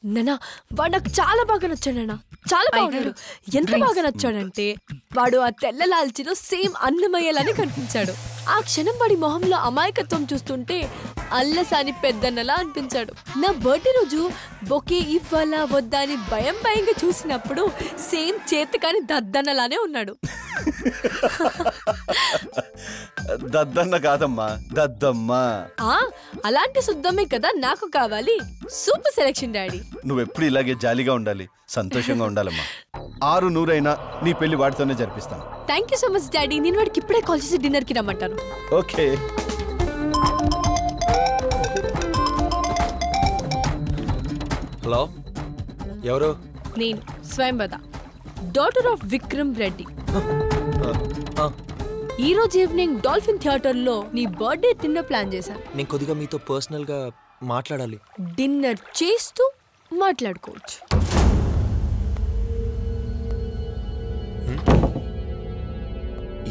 నానా వాడు నాకు చాలా బాగా నచ్చాడు నాన్న, చాలా బాగున్నాడు. ఎంత బాగా నచ్చాడంటే వాడు ఆ తెల్ల లాల్చీలో సేమ్ అన్నమయ్యేలానే కనిపించాడు. ఆ క్షణం వాడి మొహంలో అమాయకత్వం చూస్తుంటే అల్లసాని పెద్దన్నలా అనిపించాడు. నా బర్త్డే రోజు బొకే ఇవ్వాలా వద్దా అని భయంగా చూసినప్పుడు సేమ్ చేతకాని దద్దన్నలానే ఉన్నాడు. దద్దన్న కాదమ్మా, దద్దమ్మ. అలాంటి శుద్ధమే కదా నాకు కావాలి. Super selection daddy. నువ్వెప్పుడు ఇలాగే జాలీగా ఉండాలి, సంతోషంగా ఉండాలమ్మా. 600 నీ పెళ్లి వాడితోనే జరిపిస్తాను. Thank you so much daddy. నేను వాడికి ఇప్పుడే కాల్ చేసి డిన్నర్ కి రమ్మంటాను. ఓకే. హలో, ఎవరు? నేను స్వయంవద, డాటర్ ఆఫ్ విక్రమ్ రెడ్డి. ఈ రోజు ఈవినింగ్ డాల్ఫిన్ థియేటర్ లో నీ బర్త్డే డిన్నర్ ప్లాన్ చేశాను. నేను కొద్దిగా మీతో పర్సనల్ గా మాట్లాడాలి. డిన్నర్ చేస్తూ మాట్లాడుకోవచ్చు.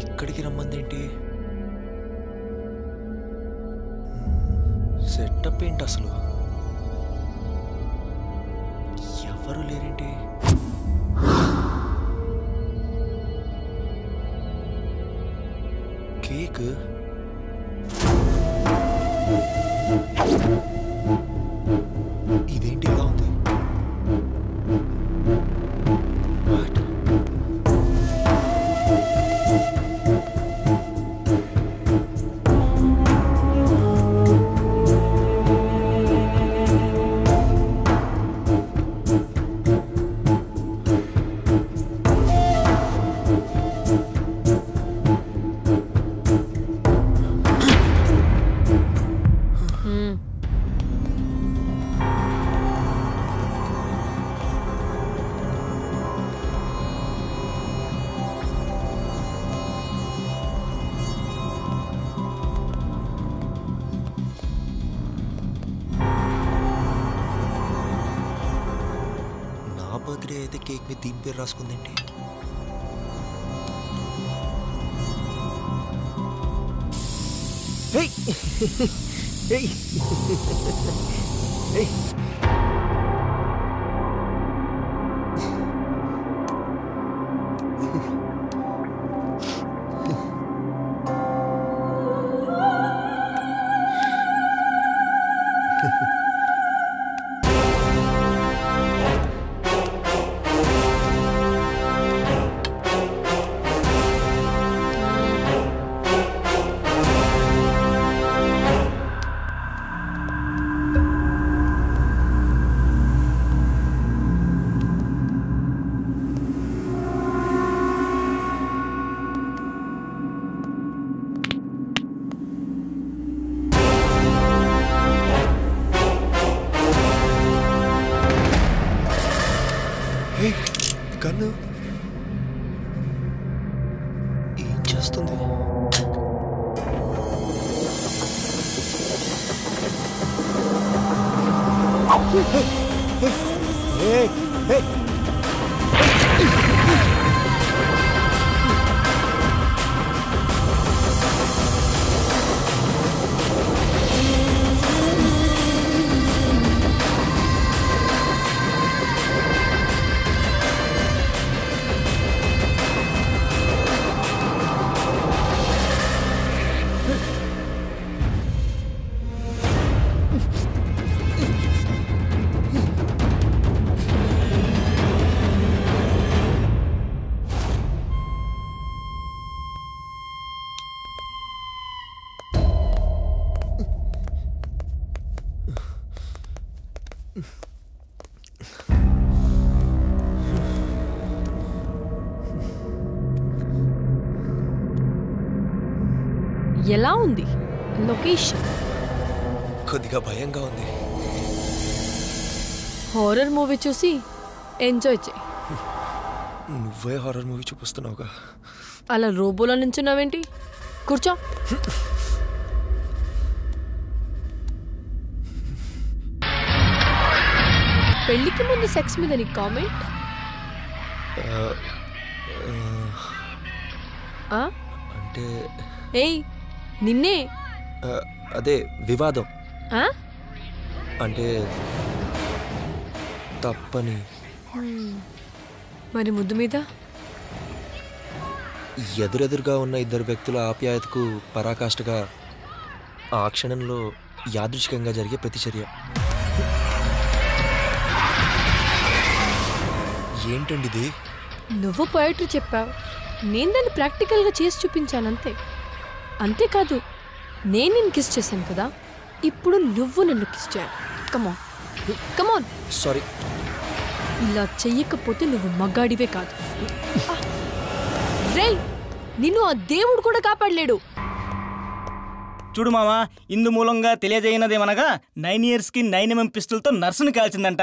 ఇక్కడికి రమ్మందేంటి? సెటప్ ఏంటి అసలు? ఎవరు లేరేంటి? కేక్ ఇదేంటి ఇలా ఉంది? బర్త్డే అయితే కేక్ మీద దీని పేరు రాసుకుందేంటి? గన్ను ఏం చేస్తుంది? ఎలా ఉంది లొకేషన్? కొద్దిగా భయంగా ఉంది. హారర్ మూవీ చూసి ఎంజాయ్ చేయి. నువ్వే హారర్ మూవీ చూపిస్తున్నావుగా. అలా రోబోలో నించున్నావేంటి? కూర్చో. పెళ్లికి ముందు సెక్స్ మీద నీ కామెంట్? అంటే ఏయ్ నిన్నే. అదే వివాదం. అంటే తప్పని. మరి ముద్దు మీద ఎదురెదురుగా ఉన్న ఇద్దరు వ్యక్తుల ఆప్యాయతకు పరాకాష్ఠగా ఆ క్షణంలో యాదృచ్ఛికంగా జరిగే ప్రతిచర్య. ఏంటండి ఇది? నువ్వు పోయిటరీ చెప్పావు, నేను దాన్ని ప్రాక్టికల్గా చేసి చూపించానంతే. అంతేకాదు, నేను నిన్ను కిస్ చేశాను కదా, ఇప్పుడు నువ్వు నన్ను కిస్ చేయాలి. కమాన్ కమాన్. సారీ. ఇలా చెయ్యకపోతే నువ్వు మగాడివే కాదు. రేయ్, నిన్ను ఆ దేవుడు కూడా కాపాడలేడు. చూడు మామ, ఇందు మూలంగా తెలియజేయనదేమనగా 9 years కి 9mm పిస్టల్తో నర్సును కాల్చిందంట.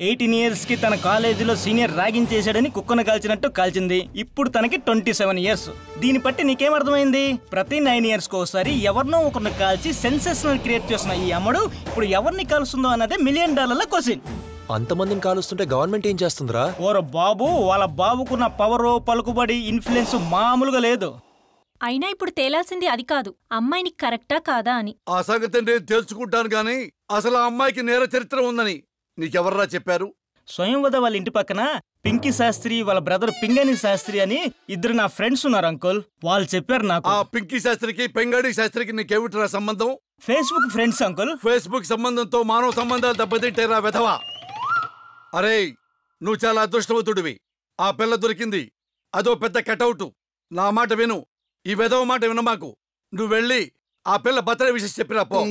18 years కి తన కాలేజీలో సీనియర్ ర్యాగింగ్ చేశాడని కుక్కను కాల్చినట్టు కాల్చింది. ఇప్పుడు తనకి 27 years. దీన్ని బట్టి నీకేమర్థమైంది? ప్రతి 9 years ఒకసారి ఎవరినో ఒకరిని కాల్చి సెన్సేషనల్ క్రియేట్ చేసిన ఈ అమ్మడు ఇప్పుడు ఎవరిని కాలుస్తుందో అన్నదే $1 million క్వశ్చన్. అంతమందిని కాలుస్తుంటే గవర్నమెంట్ ఏం చేస్తుందిరా? ఓర బాబు, వాళ్ళ బాబుకున్న పవరు, పలుకుబడి, ఇన్ఫ్లుయెన్స్ మామూలుగా లేదు. అయినా ఇప్పుడు తేలాల్సింది అది కాదు, అమ్మాయిని కరెక్టా కాదా అని. ఆ సంగతి నేను తెలుసుకుంటాను గాని అసలు ఆ అమ్మాయికి నేర చరిత్ర ఉందని నీకెవర్రా చెప్పారు? స్వయంవద వాళ్ళ ఇంటి పక్కన పింకీ శాస్త్రి, వాళ్ళ బ్రదర్ పింగని శాస్త్రి అని ఇద్దరు నా ఫ్రెండ్స్ ఉన్నారు అంకుల్. వాళ్ళు చెప్పారు నాకు. ఆ పింకీ శాస్త్రికి పెంగాడి శాస్త్రికి నీకేమిట్రా సంబంధం? Facebook friends uncle. ఫేస్బుక్ సంబంధంతో మానవ సంబంధాలు దెబ్బతింటేరా వెధవా. అరే, నువ్వు చాలా అదృష్టవంతుడివి. ఆ పిల్ల దొరికింది, అదో పెద్ద కటౌటు. నా మాట విను, ఈ వెధవ మాట విను. మాకు నువ్వు వెళ్ళి ఆ పిల్ల బర్త్డే విషయం చెప్పిరా పో.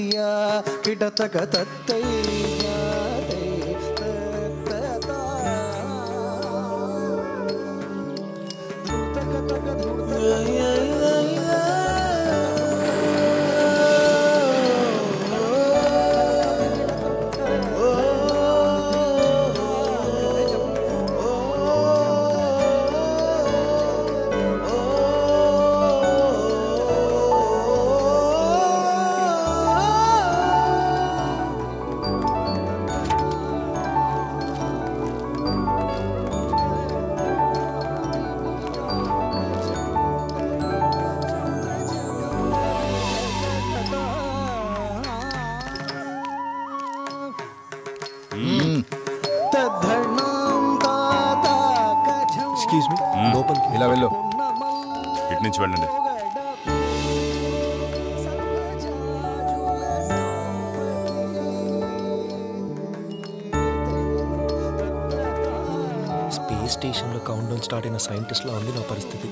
ఎక్స్క్యూజ్ మీ, లోపలికి. ఇలా వెళ్ళు, ఇటు నుంచి వెళ్ళండి. స్పేస్ స్టేషన్లో కౌంట్ డౌన్ స్టార్ట్ అయిన సైంటిస్ట్లా ఉంది నా పరిస్థితి.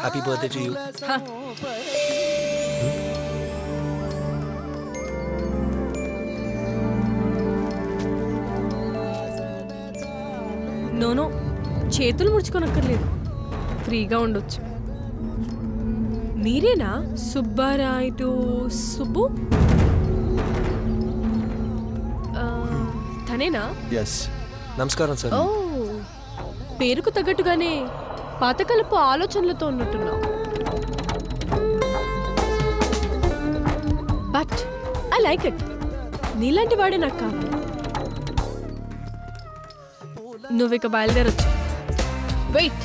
Happy birthday to you. No no, చేతులు ముడుచుకోనక్కర్లేదు, ఫ్రీగా ఉండొచ్చు. మీరేనా సుబ్బారాయ్ టు సుబ్బు? తనేనా? నమస్కారం సార్. ఓ, పేరుకు తగ్గట్టుగానే పాతకాలపు ఆలోచనలతో ఉన్నట్టున్నావు. But I like it. నీలాంటి వాడే నాకు కావాలి. నువ్వు ఇక బయలుదేరొచ్చు. వెయిట్,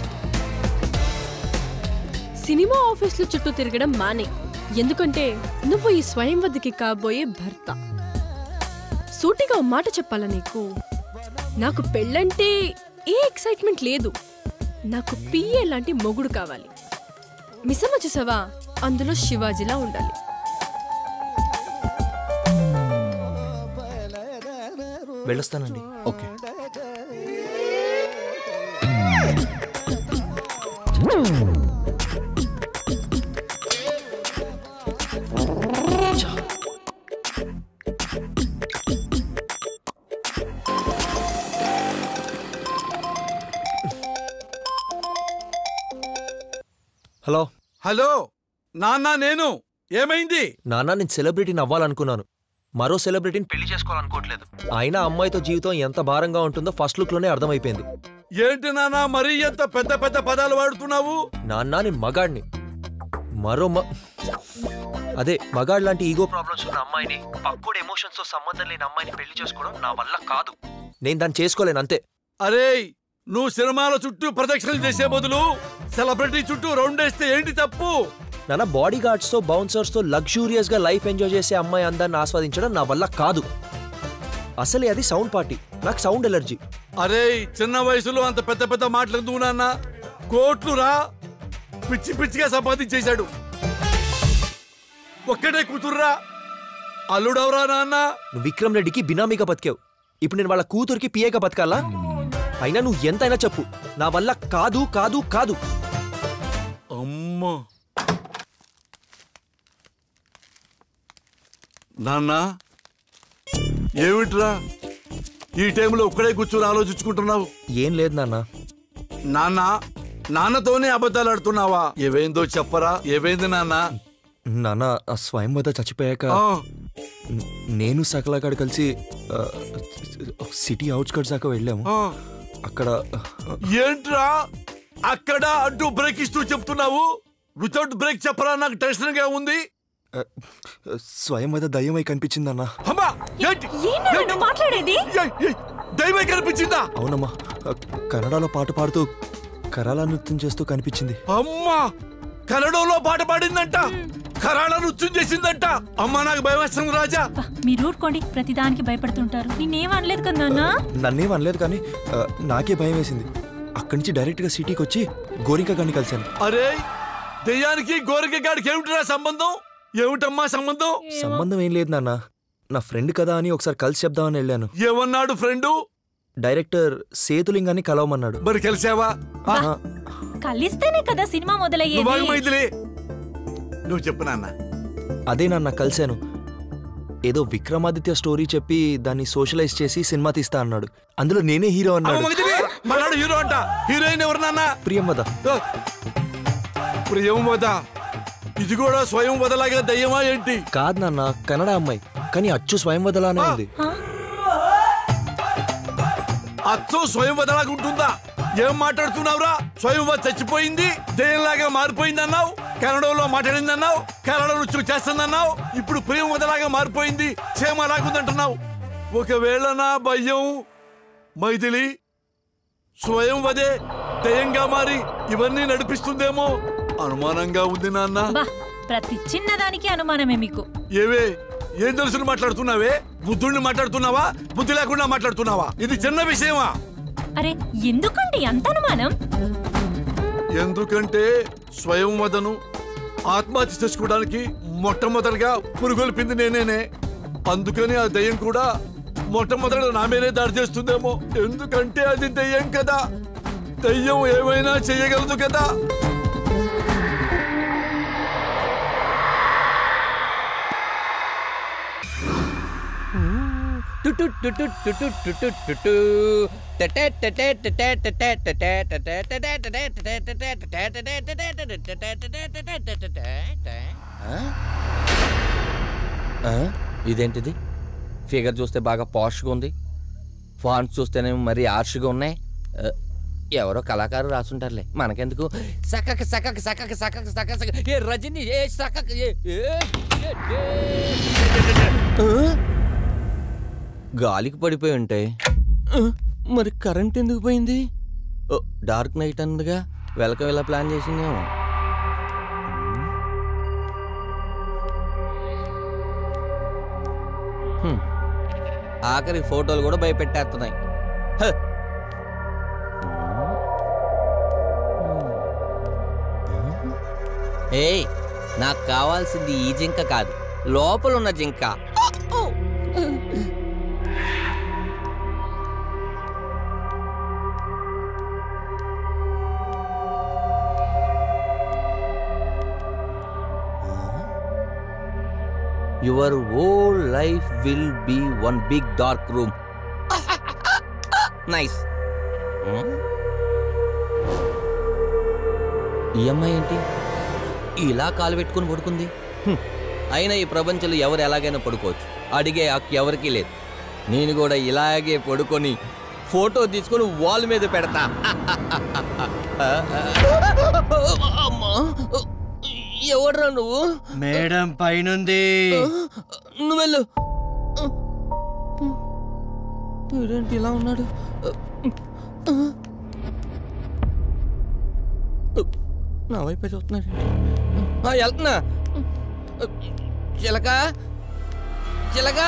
సినిమా ఆఫీసులో చుట్టూ తిరగడం మానే. ఎందుకంటే నువ్వు ఈ స్వయంవద్దికి కాబోయే భర్త. సూటిగా ఓ మాట చెప్పాలా నీకు? నాకు పెళ్ళంటే ఏ ఎక్సైట్మెంట్ లేదు. నాకు పిఏ లాంటి మొగుడు కావాలి. మిసమ్మ చూసావా, అందులో శివాజీలా ఉండాలి. వెళ్ళొస్తానండి. ఓకే. హలో హలో నాన్న, నేను ఏమైంది? నాన్న, నేను సెలబ్రిటీని అవ్వాలనుకున్నాను. మరో సెలబ్రిటీని పెళ్లి చేసుకోవాలనుకోవట్లేదు. అయినా అమ్మాయితో జీవితం ఎంత భారంగా ఉంటుందో ఫస్ట్ లుక్ లోనే అర్థమైపోయింది. ఏంటి నాన్న మరీ ఎంత పెద్ద పెద్ద పదాలు వాడుతున్నావు? నాన్న, నేను మగాడిని. అదే మగాడు లాంటి ఈగో ప్రాబ్లమ్స్ ఉన్న అమ్మాయిని, పక్కుడు ఎమోషన్స్ తో సంబంధం లేని అమ్మాయిని పెళ్లి చేసుకోవడం నా వల్ల కాదు. నేను దాన్ని చేసుకోలేను, అంతే. అరే, నువ్వు సినిమాల చుట్టూ ప్రదక్షిణలు చేసే బదులు సెలబ్రిటీ చుట్టూ రౌండ్ వేస్తే ఏంటి తప్పు? నాన్న, బాడీ గార్డ్స్ తో బౌన్సర్స్ తో లగ్జూరియస్ గా లైఫ్ ఎంజాయ్ చేసే అమ్మాయి అందాన్ని ఆస్వాదించడం నా వల్ల కాదు. అసలే అది సౌండ్ పార్టీ, నాకు సౌండ్ ఎలర్జీ. అరే, చిన్న వయసులో అంత పెద్ద పెద్ద మాటలు ఎందుకు నాన్న? కోట్లు రా పిచ్చి పిచ్చిగా సంపాదించేశాడు. ఒక్కటే కూతుర్రా, అల్లుడవరా నాన్న? నువ్వు విక్రమ్ రెడ్డికి బినామీగా బతికావు. ఇప్పుడు నేను వాళ్ళ కూతురికి పిఏగా బతకాలా? అయినా నువ్వు ఎంతైనా చెప్పు, నా వల్ల కాదు కాదు కాదు. అమ్మా నాన్న, ఏమిట్రా ఈ టైంలో ఒక్కడే కూర్చొని ఆలోచించుకుంటున్నావు? ఏం లేదు నాన్న. నాన్నతోనే అబద్ధాలు ఆడుతున్నావా? ఏవైందో చెప్పరా, ఏవైంది నాన్న? నాన్న, ఆ స్వయంవద చచ్చిపోయాక నేను సకలాగాడు కలిసి సిటీ అవుట్స్కట్స్ దాకా వెళ్ళాము. అక్కడ ఏంట్రా అక్కడ అంటూ బ్రేక్ ఇస్తూ చెప్తున్నావు? వితౌట్ బ్రేక్ చెప్పరా, నాకు టెన్షన్ గా ఉంది. స్వయంవద దయ్యమై కనిపించిందన్నా. మాట్లాడేది దయ్యమై కనిపించిందా? అవునమ్మా, కన్నడలో పాట పాడుతూ కరాళ నృత్యం చేస్తూ కనిపించింది. అమ్మా, కన్నడలో పాట పాడిందంట, కరాళ నృత్యం చేసిందంట. అమ్మా, నాకు భయం వేస్తుంది రాజా. మీరు ఊరుకోండి, ప్రతిదానికి భయపడుతుంటారు. నేనేం అనలేదు కదా నాన్న. నన్నేం అనలేదు, కానీ నాకే భయం వేసింది. అక్కడి నుంచి డైరెక్ట్ గా సిటీకి వచ్చి గోరింక గారిని కలిశాను. అరే, దెయ్యానికి గోరింక గారికి ఏమిటిరా సంబంధం? ఏమిటమ్మా సంబంధం? సంబంధం ఏం లేదు నాన్న, నా ఫ్రెండ్ కదా అని ఒకసారి కలిసి చెప్దామని వెళ్ళాను. ఏమన్నాడు ఫ్రెండు? డైరెక్టర్ సేతులింగాన్ని కలవమన్నాడు. మరి కలిసావా? కలిస్తేనే కదా సినిమా మొదలయ్యేది. నువ్వు చెప్పు నాన్న. అదే నాన్న, కలిశాను. ఏదో విక్రమాదిత్య స్టోరీ చెప్పి దాన్ని సోషలైజ్ చేసి సినిమా తీస్తా అన్నాడు. అందులో నేనే హీరో అన్నాడు. హీరో అంట. హీరోయిన్ ఎవరు నాన్న? ప్రియంవద. ప్రియంవద? ఇది కూడా స్వయంవదలాగా దయ్యమా ఏంటి? కాదు నాన్న, కన్నడ అమ్మాయి, కానీ అచ్చు స్వయంవదలానే ఉంది. అచ్చు స్వయంవదలాగా ఉంటుందా? ఏం మాట్లాడుతున్నావురా? స్వయంవద చచ్చిపోయింది, దయ్యంలాగా మారిపోయింది అన్నావు. కన్నడలో మాట్లాడింది అన్నావు, కన్నడ నృత్యం చేస్తుందన్నావు. ఇప్పుడు ప్రియంవదలాగా మారిపోయింది, క్షేమలాగుందంటున్నావు. ఒకవేళ నా భయం మైథిలి స్వయంవదే దయ్యంగా మారి ఇవన్నీ నడిపిస్తుందేమో అనుమానంగా ఉంది నాన్న. ప్రతి చిన్నదానికి అనుమానమే మీకు. ఏవే, ఏం తెలుసుని మాట్లాడుతున్నావే? బుద్ధుడిని మాట్లాడుతున్నావా, బుద్ధి లేకుండా మాట్లాడుతున్నావా? ఇది చిన్న విషయమా? అరే, ఎందుకండి అంత అనుమానం? ఎందుకంటే స్వయంవదను ఆత్మహత్య చేసుకోవడానికి మొట్టమొదటిగా పురుగొల్పింది నేనేనే. అందుకని ఆ దయ్యం కూడా మొట్టమొదట నా మీదే దాడి చేస్తుందేమో. ఎందుకంటే అది దయ్యం కదా, దయ్యం ఏమైనా చేయగలదు కదా. ఇదేంటిది? ఫిగర్ చూస్తే బాగా పాష్గా ఉంది, ఫాంట్స్ చూస్తేనే మరీ ఆర్ష్గా ఉన్నాయి. ఎవరో కళాకారు రాసుంటారులే, మనకెందుకు. సకక సకక సకక సకక సకక సక ఏ రజని ఏ సకక గాలికి పడిపోయి ఉంటాయి. మరి కరెంట్ ఎందుకు పోయింది? డార్క్ నైట్ అందుగా వెల్కమ్ ఇలా ప్లాన్ చేసిందేమో. ఆఖరి ఫోటోలు కూడా భయపెట్టేస్తున్నాయి. ఏయ్, నాకు కావాల్సింది ఈ జింక కాదు, లోపలున్న జింక. Your whole life will be one big dark room. Nice. ఈ అమ్మాయి ఏంటి ఇలా కాలు పెట్టుకుని పడుకుంది? అయినా ఈ ప్రపంచంలో ఎవరు ఎలాగైనా పడుకోవచ్చు, అడిగే హక్కు ఎవరికీ లేదు. నేను కూడా ఇలాగే పడుకొని ఫోటో తీసుకొని వాల్ మీద పెడతా. అమ్మా, ఎవడ్రా నువ్వు? మేడం పైనుంది. నువ్వెళ్ళు. ఏంటి ఇలా ఉన్నాడు? నా వైపే చూస్తున్నాడు. వెళ్తున్నా. చిలక చిలక,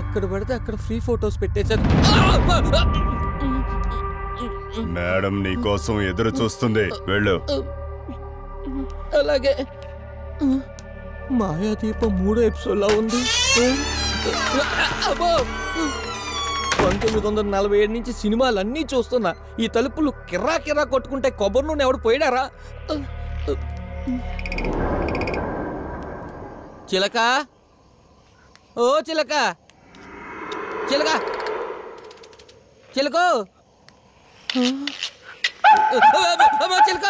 ఎక్కడ పడితే అక్కడ ఫ్రీ ఫొటోస్ పెట్టేశారు. మేడం నీ కోసం ఎదురు చూస్తుంది, వెళ్ళు. అలాగే. మాయాదీపం 3వ ఎపిసోడ్లా ఉంది. 1947 నుంచి సినిమాలన్నీ చూస్తున్నా. ఈ తలుపులు కిర్రా కిర్రా కొట్టుకుంటే కొబ్బరి నూనె ఎవడు పోయిడారా? చిలక, ఓ చిలక, చిలక, చిలకో, చిలక,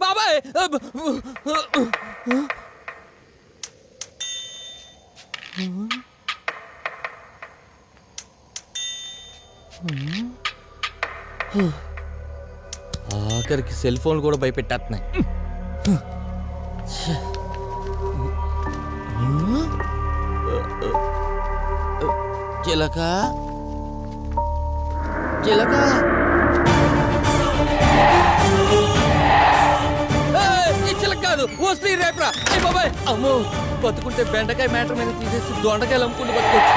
బాబాయ్. ఆఖరికి సెల్ ఫోన్ కూడా భయపెట్టేస్తున్నాయి. చిలక, చిలక, చిలక కాదు, వస్తే రేపరా. బాబాయ్, అమ్మో, బతుకుంటే బెండకాయ మ్యాటర్ మీద తీసేసి దొండకాయలు అమ్ముకుంటూ బతుకోవచ్చు.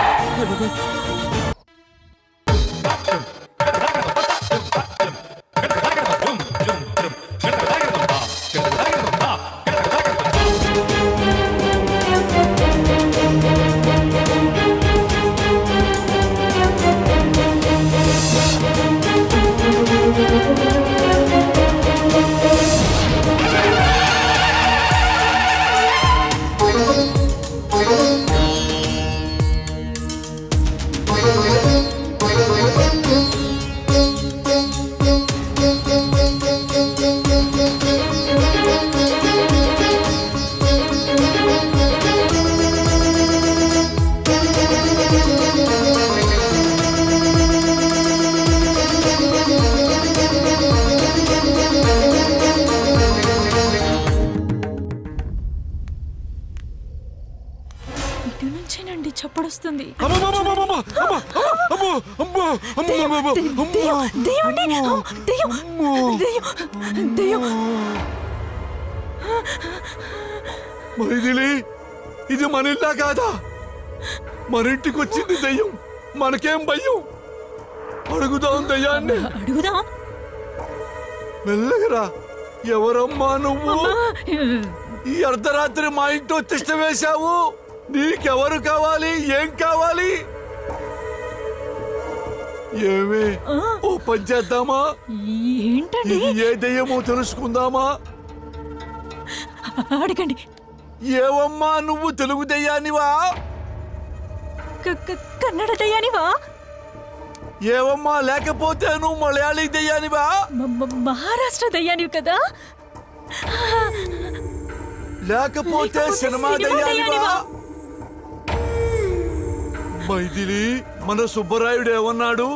చప్పడొస్తుంది. మైథిలి, ఇది మన ఇల్లా కాదా? మన ఇంటికి వచ్చింది దయ్యం, మనకేం భయం? అడుగుదాం దయ్యాన్ని. అడుగుదాం. మెల్లగరా. ఎవరమ్మా నువ్వు? ఈ అర్ధరాత్రి మా ఇంట్లో తిష్ట వేశావు. నీకెవరు కావాలి? ఏం కావాలి? ఏమే, ఓ పని చేద్దామా? ఏంటండి? ఏ దయ్యమో తెలుసుకుందామా? అడగండి. ఏవమ్మా నువ్వు, తెలుగు దయ్యానివా? కన్నడ దయ్యానివా? ఏవమ్మా, లేకపోతే నువ్వు మలయాళీ దయ్యానివా? మహారాష్ట్ర దయ్యానివి కదా? లేకపోతే సినిమా దయ్యానివా? మైథిలి, మన సుబ్బరాయుడు ఏమన్నాడు?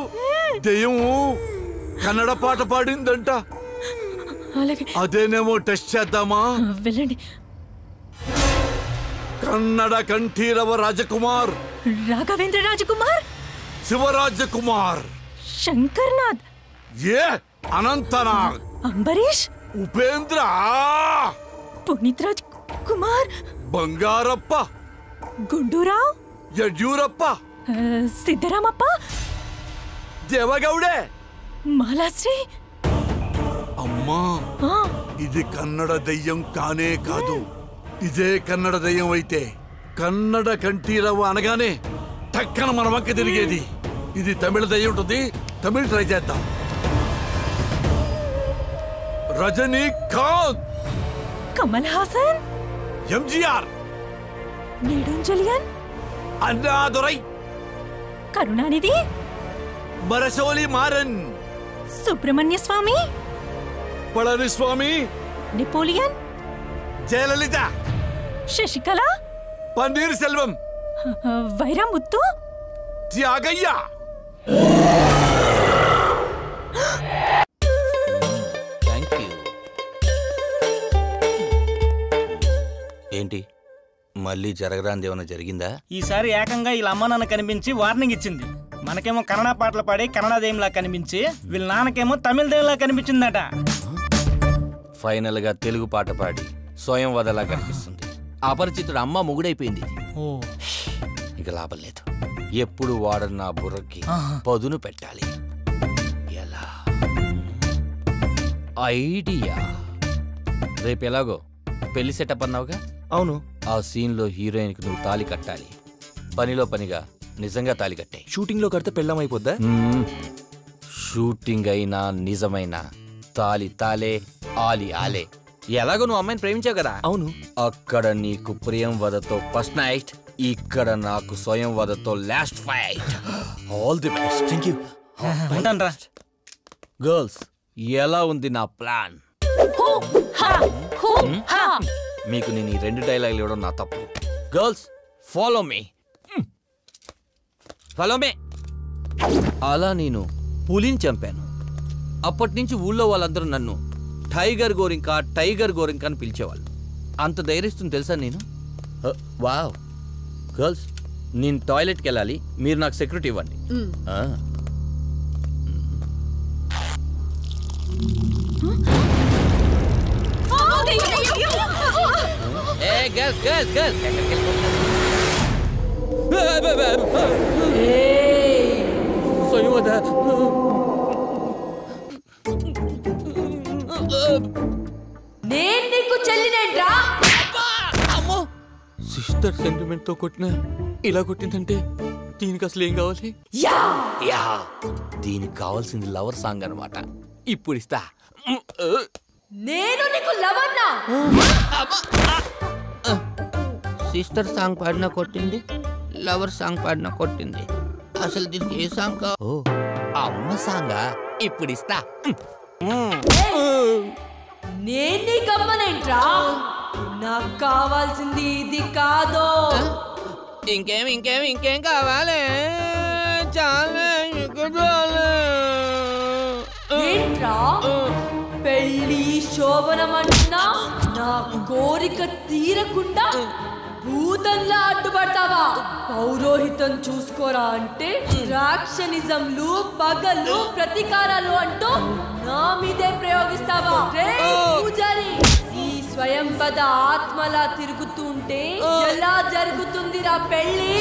దెయ్యం కన్నడ పాట పాడిందంట. అదేనేమో టెస్ట్ చేద్దామా? వెళ్ళండి. కన్నడ కంఠీరవ రాజకుమార్, రాఘవేంద్ర రాజకుమార్, శివరాజకుమార్, శంకర్నాథ్, ఏ అనంతనాగ్, అంబరీష్, ఉపేంద్ర, పునీత్ రాజ్ కుమార్, బంగారప్ప, గుండూరావ్, యడ్యూరప్ప, సిద్ధరామప్ప, దేవగౌడే, మాలాశ్రీ. అమ్మా, ఇది కన్నడ దయ్యం కానే కాదు. ఇదే కన్నడ దయ్యం అయితే కన్నడ కంఠీరవ అనగానే టక్కన మన వంక తిరిగేది. ఇది తమిళ దయ్యం ఉంటుంది. తమిళ్ ట్రై చేద్దాం. రజనీకాంత్, కమల్ హాసన్, ఎంజీఆర్, నీడుంజలియన్, అన్నాదురై, కరుణానిధి, మరసోలి మారన్, సుబ్రహ్మణ్య స్వామి, పళనిస్వామి, నెపోలియన్, జయలలిత, శశికళ, పన్నీర్ సెల్వం, వైరముత్తు, త్యాగయ్య. ఏంటి మళ్ళీ జరగరాంది ఏమైనా జరిగిందా? ఈసారి ఏకంగా వీళ్ళ అమ్మ నాన్న కనిపించి వార్నింగ్ ఇచ్చింది. మనకేమో కన్నడ పాటలు పాడి కన్నడ దేయంలా కనిపించి, వీళ్ళ నాన్నకేమో తమిళ దేయంలా కనిపించిందట. ఫైనల్ గా తెలుగు పాట పాడి స్వయం వదలా కనిపిస్తుంది. అపరిచితుడు అమ్మ మొగుడైపోయింది. ఇక లాభం లేదు. ఎప్పుడు వాడని నా బుర్రకి పదును పెట్టాలి. ఎలా? ఐడియా. రేపు ఎలాగో పెళ్లి సెటప్ అన్నావుగా? అవును. ఆ సీన్ లో హీరోయిన్ కి నువ్వు తాలి కట్టాలి. పనిలో పనిగా నిజంగా తాలి కట్టే. షూటింగ్ లో కడితే పెళ్ళం అయిపోద్దా? షూటింగ్ అయినా నిజమైనా తాలి తాలే, ఆలి ఆలే. ఎలాగో నువ్వు అమ్మాయిని ప్రేమించావు కదా? అవును. అక్కడ నీకు ప్రియం వదతో ఫస్ట్ నైట్, ఇక్కడ నాకు స్వయం వదతో last fight. All the best. Thank you. Girls, ఎలా ఉంది నా ప్లాన్? మీకు నేను ఈ 2 డైలాగులు ఇవ్వడం నా తప్పు. Girls, follow me. Follow me. అలా నేను పులిని చంపాను. అప్పటి నుంచి ఊళ్ళో వాళ్ళందరూ నన్ను టైగర్ గోరింకా, టైగర్ గోరింకా అని పిలిచేవాళ్ళు. అంత ధైర్యస్తుంది తెలుసా నేను. వావ్. గర్ల్స్, నేను టాయిలెట్కి వెళ్ళాలి. మీరు నాకు సెక్యూరిటీ ఇవ్వండి. నేను నీకు చెల్లినేంట్రా? అమ్మో, సిస్టర్ సెంటిమెంట్ తో కొట్టిన ఇలా కొట్టిందంటే దీనికి అసలు ఏం కావాలి? దీనికి కావాల్సింది లవర్ సాంగ్ అనమాట. ఇప్పుడు ఇస్తా. నేను నీకు లవర్నా? సిస్టర్ సాంగ్ పాడినా కొట్టింది, లవర్ సాంగ్ పాడినా కొట్టింది. అసలు దీనికి ఏ సాంగ్ కా? ఓ, అమ్మ సాంగా? ఇప్పుడు ఇస్తా. నేను నీకు అమ్మనేంట్రా? నాకు కావాల్సింది ఇది కాదు. ఇంకేం కావాలి? ఏంట్రా పెళ్లి శోభనమంటున్నా నా కోరిక తీరకుండా భూతంలా అడ్డుపడతావా? పౌరోహితం చూసుకోరా అంటే రాక్షనిజంలు, పగలు, ప్రతీకారాలు అంటూ నా మీదే ప్రయోగిస్తావా? పూజారి, ఈ స్వయం పద ఆత్మలా తిరుగుతుంటే ఎలా జరుగుతుందిరా పెళ్లి?